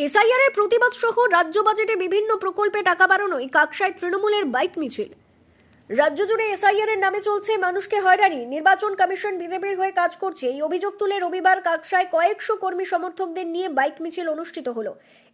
SIR এর প্রতিবাদ সহ রাজ্য বাজেটে বিভিন্ন প্রকল্পে টাকা বাড়ানোয় কাকসায় তৃণমূলের বাইক মিছিল। রাজ্য জুড়ে এসআইআর এর নামে চলছে মানুষকে হয়রানি। নির্বাচন কমিশন বিজেপির হয়ে কাজ করছে, এই অভিযোগ তুলে রবিবার কাকসায় কয়েকশো কর্মী সমর্থকদের নিয়ে বাইক মিছিল অনুষ্ঠিত হলো।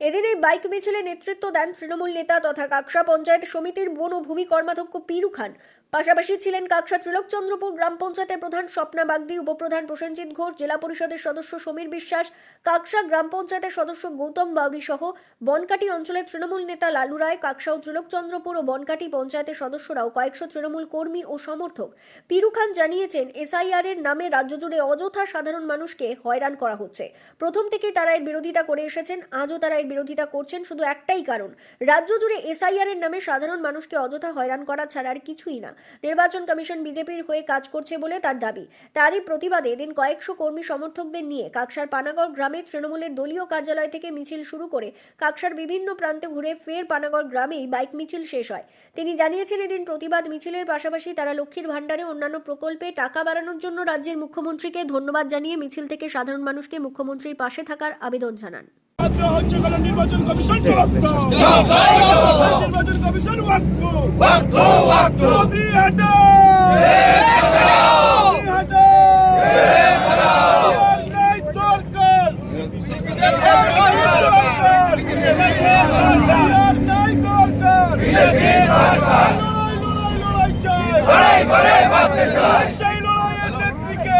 এদিন এই বাইক মিছিলে নেতৃত্ব দেন তৃণমূল নেতা তথা কাকসা পঞ্চায়েত সমিতির বন ও ভূমি কর্মাধ্যক্ষ পিরু খান। পাশাপাশি ছিলেন কাকসা ত্রিলোকচন্দ্রপুর গ্রাম পঞ্চায়েতের প্রধান স্বপ্না বাগদি, উপপ্রধান প্রসেনজিৎ ঘোষ, জেলা পরিষদের সদস্য সমীর বিশ্বাস, কাকসা গ্রাম পঞ্চায়েতের সদস্য গৌতম বাউরি সহ বনকাটি অঞ্চলের তৃণমূল নেতা লালু রায়, কাকসা ও ত্রিলোকচন্দ্রপুর ও বনকাটি পঞ্চায়েতের সদস্যরাও কয়েকশো তৃণমূল কর্মী ও সমর্থক। পিরু খান জানিয়েছেন, এসআইআর এর নামে রাজ্য জুড়ে অযথা সাধারণ মানুষকে হয়রান করা হচ্ছে। প্রথম থেকেই তারা এর বিরোধিতা করে এসেছেন, আজও তারা এর বিরোধিতা করছেন। শুধু একটাই কারণ, রাজ্য জুড়ে এসআইআর এর নামে সাধারণ মানুষকে অযথা হয়রান করা ছাড়া আর কিছুই না। নির্বাচন কমিশন বিজেপির হয়ে কাজ করছে বলে তার দাবি। তারই প্রতিবাদে এদিন কয়েকশো কর্মী সমর্থকদের নিয়ে কাকসার পানাগড় গ্রামে তৃণমূলের দলীয় কার্যালয় থেকে মিছিল শুরু করে কাকসার বিভিন্ন প্রান্তে ঘুরে ফের পানাগড় গ্রামেই বাইক মিছিল শেষ হয়। তিনি জানিয়েছেন, এদিন প্রতিবাদ মিছিলের পাশাপাশি তারা লক্ষ্মীর ভাণ্ডারে অন্যান্য প্রকল্পে টাকা বাড়ানোর জন্য রাজ্যের মুখ্যমন্ত্রীকে ধন্যবাদ জানিয়ে মিছিল থেকে সাধারণ মানুষকে মুখ্যমন্ত্রীর পাশে থাকার আবেদন জানান। নির্বাচন কমিশন নির্বাচন কমিশন সেই লড়াইয়ের নেত্রীকে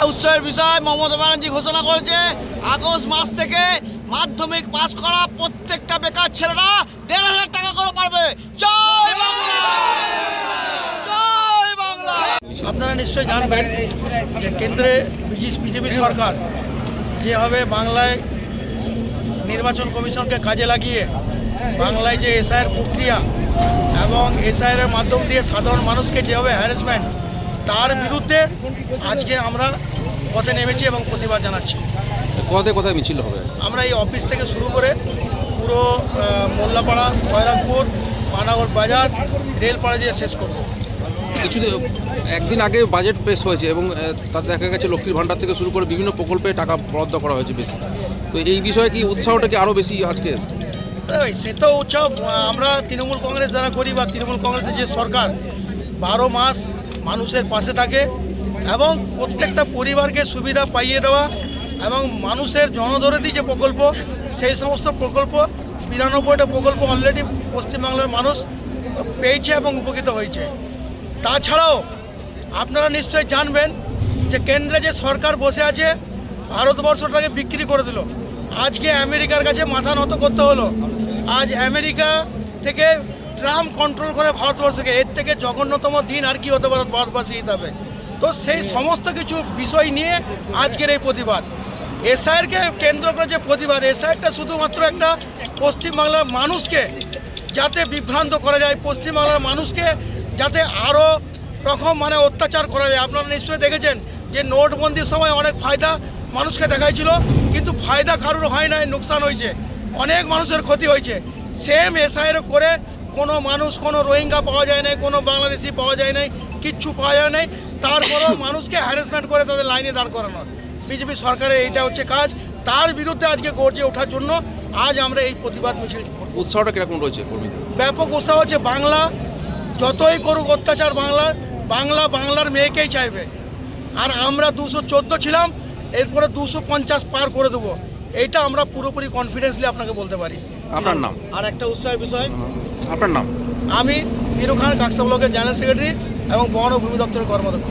উৎসবের বিষয় মমতা ব্যানার্জি ঘোষণা করেছে, আগস্ট মাস থেকে মাধ্যমিক পাস করা প্রত্যেকটা বেকার ছেলেরা ১,৫০০ টাকা করে পাবে। জয় বাংলা, জয় বাংলা। আপনারা নিশ্চয়ই জানবেন যে কেন্দ্রে বিজেপি সরকার যেভাবে বাংলায় নির্বাচন কমিশনকে কাজে লাগিয়ে বাংলায় যে এসআইআর প্রক্রিয়া এবং এসআইআর মাধ্যম দিয়ে সাধারণ মানুষকে যেভাবে হ্যারাসমেন্ট, তার বিরুদ্ধে আজকে আমরা পথে নেমেছি এবং প্রতিবাদ জানাচ্ছি। কোথায় কোথায় মিছিল হবে? আমরা এই অফিস থেকে শুরু করে পুরো মোল্লাপাড়া, খয়রামপুর, পানাগড় বাজার, রেলপাড়া দিয়ে শেষ করব। একদিন আগে বাজেট পেশ হয়েছে এবং তাতে দেখা গেছে লক্ষ্মীর ভাণ্ডার থেকে শুরু করে বিভিন্ন প্রকল্পে টাকা বরাদ্দ করা হয়েছে বেশি। তো এই বিষয়ে কি উৎসাহটা কি আরও বেশি আজকে? সে তো উৎসাহ আমরা তৃণমূল কংগ্রেস যারা করি বা তৃণমূল কংগ্রেসের যে সরকার ১২ মাস মানুষের পাশে থাকে এবং প্রত্যেকটা পরিবারকে সুবিধা পাইয়ে দেওয়া এবং মানুষের জনদরদি যে প্রকল্প, সেই সমস্ত প্রকল্প ৯২টা প্রকল্প অলরেডি পশ্চিমবাংলার মানুষ পেয়েছে এবং উপকৃত হয়েছে। তাছাড়াও আপনারা নিশ্চয়ই জানবেন যে কেন্দ্রে যে সরকার বসে আছে ভারতবর্ষটাকে বিক্রি করে দিল। আজকে আমেরিকার কাছে মাথা নত করতে হলো। আজ আমেরিকা থেকে ট্রাম্প কন্ট্রোল করে ভারতবর্ষকে। এর থেকে জঘন্যতম দিন আর কি হতে পারে ভারতবাসী হিসাবে। তো সেই সমস্ত কিছু বিষয় নিয়ে আজকের এই প্রতিবাদ। এসআইআরকে কেন্দ্র করে যে প্রতিবাদ, এসআইআরটা শুধুমাত্র একটা পশ্চিমবাংলার মানুষকে যাতে বিভ্রান্ত করা যায়, পশ্চিমবাংলার মানুষকে যাতে আরও রকম অত্যাচার করা যায়। আপনারা নিশ্চয়ই দেখেছেন যে নোটবন্দির সময় অনেক ফায়দা মানুষকে দেখাইছিল, কিন্তু ফায়দা কারোর হয় নাই, লোকসান হয়েছে, অনেক মানুষের ক্ষতি হয়েছে। সেম এসআইআর করে কোনো মানুষ, কোনো রোহিঙ্গা পাওয়া যায় নাই, কোনো বাংলাদেশি পাওয়া যায় নাই, কিচ্ছু পাওয়া যায় নাই। তারপরেও মানুষকে হ্যারাসমেন্ট করে তাদের লাইনে দাঁড় করানো বিজেপি সরকারের এইটা হচ্ছে কাজ। তার বিরুদ্ধে আজকে গর্জে ওঠার জন্য আজ আমরা এই প্রতিবাদ মিছিল। উৎসাহটা কিরকম রয়েছে? ব্যাপক উৎসাহ হচ্ছে। বাংলা যতই করুক অত্যাচার, বাংলার মেয়েকেই চাইবে। আর আমরা ২১৪ ছিলাম, এরপরে 250 পার করে দেবো। এইটা আমরা পুরোপুরি কনফিডেন্সলি আপনাকে বলতে পারি। আপনার নাম? আর একটা উৎসাহের বিষয়, আপনার নাম? আমি ফিরু খান, কাকসা ব্লকের জেনারেল সেক্রেটারি এবং বন ও ভূমি দপ্তরের কর্মাধ্যক্ষ।